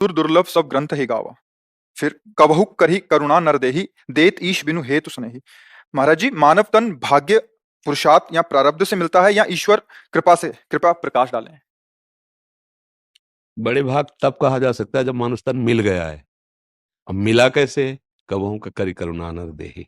दुर्लभ सब ग्रंथ ही गावा। फिर कबहु करही करुणा नर देही, देत ईश बिनु हेतु सुनेही। महाराज जी, मानव तन भाग्य, पुरुषार्थ या प्रारब्ध से मिलता है या ईश्वर कृपा से? कृपया प्रकाश डालें। बड़े भाग तब कहा जा सकता है जब मानुष तन मिल गया है। अब मिला कैसे? कबहू करी करुणा नर देही,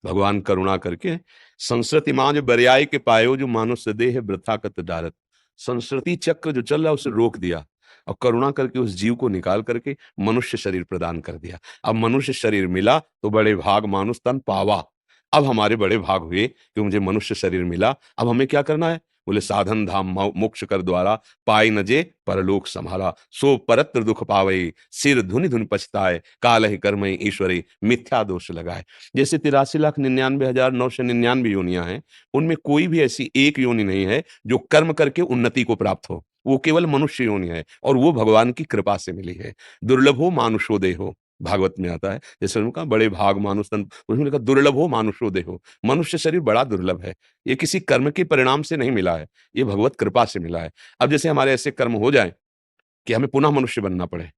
भगवान करुणा करके संस्कृति मां जो बरियाई के पायो जो मानुष देह वृथा कत डारत, संस्कृति चक्र जो चल रहा है उसे रोक दिया और करुणा करके उस जीव को निकाल करके मनुष्य शरीर प्रदान कर दिया। अब मनुष्य शरीर मिला तो बड़े भाग मानुष तन पावा। अब हमारे बड़े भाग हुए कि मुझे मनुष्य शरीर मिला। अब हमें क्या करना है? बोले साधन धाम मोक्ष कर द्वारा, पाई न जे परलोक संभाला, सो परत्र दुख पावे, सिर धुनि धुनि पछताए, काल ही कर्म ईश्वरी मिथ्या दोष लगाए। जैसे 83,99,999 योनियां हैं, उनमें कोई भी ऐसी एक योनि नहीं है जो कर्म करके उन्नति को प्राप्त हो। वो केवल मनुष्य योनि है और वो भगवान की कृपा से मिली है। दुर्लभो मानुषो देहो, भागवत में आता है। जैसे उनका बड़े भाग मानुष तन, उसमें लिखा दुर्लभो मानुषो देहो, मनुष्य शरीर बड़ा दुर्लभ है। ये किसी कर्म के परिणाम से नहीं मिला है, ये भगवत कृपा से मिला है। अब जैसे हमारे ऐसे कर्म हो जाए कि हमें पुनः मनुष्य बनना पड़े,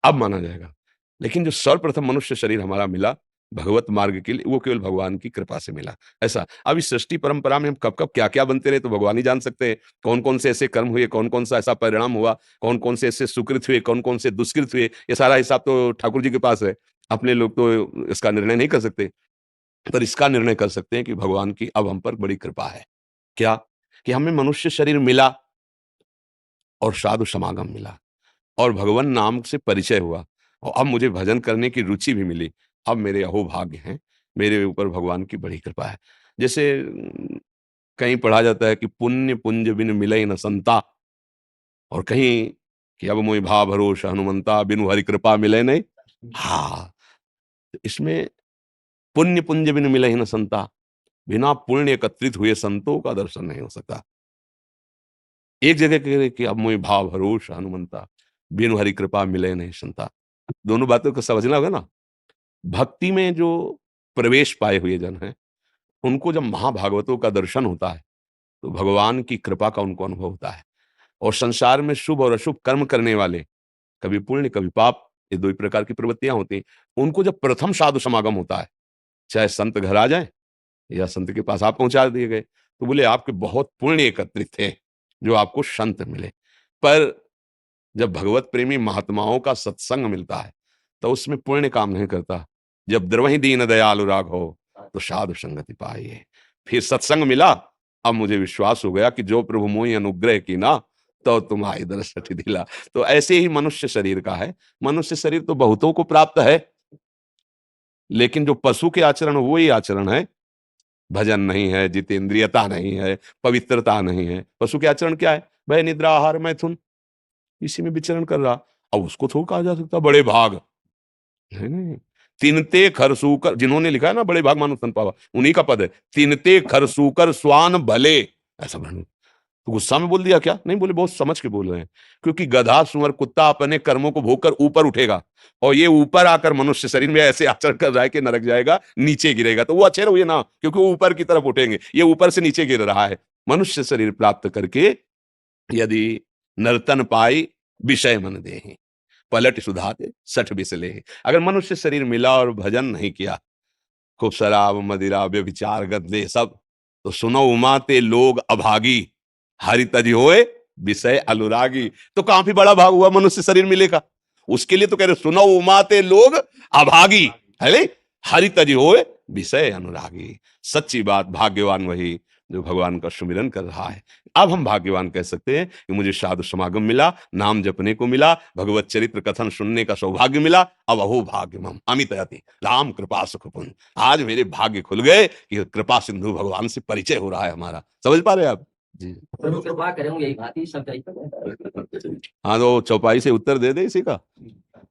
अब माना जाएगा। लेकिन जो सर्वप्रथम मनुष्य शरीर हमारा मिला भगवत मार्ग के लिए, वो केवल भगवान की कृपा से मिला। ऐसा अब इस सृष्टि परंपरा में हम कब कब क्या क्या बनते रहे तो भगवान ही जान सकते हैं। कौन कौन से ऐसे कर्म हुए, कौन कौन सा ऐसा परिणाम हुआ, कौन कौन से ऐसे सुकृत हुए, कौन कौन से दुष्कृत हुए, ये सारा हिसाब तो ठाकुर जी के पास है। अपने लोग तो इसका निर्णय नहीं कर सकते, पर इसका निर्णय कर सकते हैं कि भगवान की अब हम पर बड़ी कृपा है। क्या? कि हमें मनुष्य शरीर मिला और साधु समागम मिला और भगवान नाम से परिचय हुआ और अब मुझे भजन करने की रुचि भी मिली। अब मेरे अहोभाग्य हैं, मेरे ऊपर भगवान की बड़ी कृपा है। जैसे कहीं पढ़ा जाता है कि पुण्य पुंज बिन मिलई न संता, और कहीं कि अब मोहि भा भरोस हनुमंता, बिनु हरि कृपा मिले नहीं। हाँ, तो इसमें पुण्य पुंज बिन मिलई न संता, बिना पुण्य एकत्रित हुए संतों का दर्शन नहीं हो सकता। एक जगह कह रहे कि अब मोहि भाव भरोस हनुमंता, बिनु हरि कृपा मिले नहीं संता। दोनों बातों को समझना होगा ना। भक्ति में जो प्रवेश पाए हुए जन हैं, उनको जब महाभागवतों का दर्शन होता है तो भगवान की कृपा का उनको अनुभव होता है। और संसार में शुभ और अशुभ कर्म करने वाले, कभी पुण्य कभी पाप, ये दो ही प्रकार की प्रवृत्तियां होती हैं। उनको जब प्रथम साधु समागम होता है, चाहे संत घर आ जाए या संत के पास आप पहुंचा दिए गए, तो बोले आपके बहुत पुण्य एकत्रित थे जो आपको संत मिले। पर जब भगवत प्रेमी महात्माओं का सत्संग मिलता है तो उसमें पुण्य काम नहीं करता। जब द्रवहि दीन दयालु राघव, तो साधु संगति पाइए। फिर सत्संग मिला, अब मुझे विश्वास हो गया कि जो प्रभु मोहि अनुग्रह की ना, तो तुम्हारी दर्शति दिला। तो ऐसे ही मनुष्य शरीर का है। मनुष्य शरीर तो बहुतों को प्राप्त है, लेकिन जो पशु के आचरण वो ही आचरण है। भजन नहीं है, जितेंद्रियता नहीं है, पवित्रता नहीं है। पशु के आचरण क्या है? भय निद्रा आहार मैथुन, इसी में विचरण कर रहा। अब उसको थोड़ा कहा जा सकता बड़े भाग, नहीं। तिनते खरसूकर, जिन्होंने लिखा है ना बड़े भाग मानुष तन पावा, उन्हीं का पद है। तिनते खरसूकर स्वान भले, ऐसा बनो। तो गुस्सा में बोल दिया क्या? नहीं, बोले बहुत समझ के बोल रहे हैं। क्योंकि गधा सुअर कुत्ता अपने कर्मों को भोगकर ऊपर उठेगा और ये ऊपर आकर मनुष्य शरीर में ऐसे आचरण कर रहा है कि नरक जाएगा, नीचे गिरेगा। तो वो अच्छे रहिए ना, क्योंकि वो ऊपर की तरफ उठेंगे, ये ऊपर से नीचे गिर रहा है। मनुष्य शरीर प्राप्त करके यदि नर्तन पाई विषय मन देहि, पलट सुधाते सठ बिसले। अगर मनुष्य शरीर मिला और भजन नहीं किया, खूब शराब मदिरा व्यभिचार गंदे सब, तो सुनो उमाते लोग अभागी, हरि तज होए विषय अनुरागी। तो काफी बड़ा भाग हुआ मनुष्य शरीर मिलेगा। उसके लिए तो कह रहे सुनो उमाते लोग अभागी, है हरि तज होए विषय अनुरागी। सच्ची बात, भाग्यवान वही जो भगवान का सुमिरन कर रहा है। अब हम भाग्यवान कह सकते हैं कि मुझे साधु समागम मिला, नाम जपने को मिला, भगवत चरित्र कथन सुनने का सौभाग्य मिला। अब अहो भाग्यमम अमित अति राम कृपा सुख पुण्य। आज मेरे भाग्य खुल गए कि कृपा सिंधु भगवान से परिचय हो रहा है हमारा। समझ पा रहे हैं आप जी? प्रभु कृपा करें, यही बात ही सब चाहिए। हाँ, तो चौपाई से उत्तर दे दे इसी का।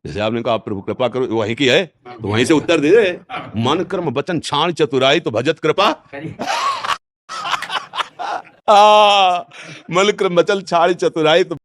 जैसे आपने कहा प्रभु कृपा करो, वहीं की है तो वहीं से उत्तर दे दे। मन कर्म वचन छाण चतुराई, तो भजत कृपा। मन क्रम बचल छाड़ी चतुराई, तो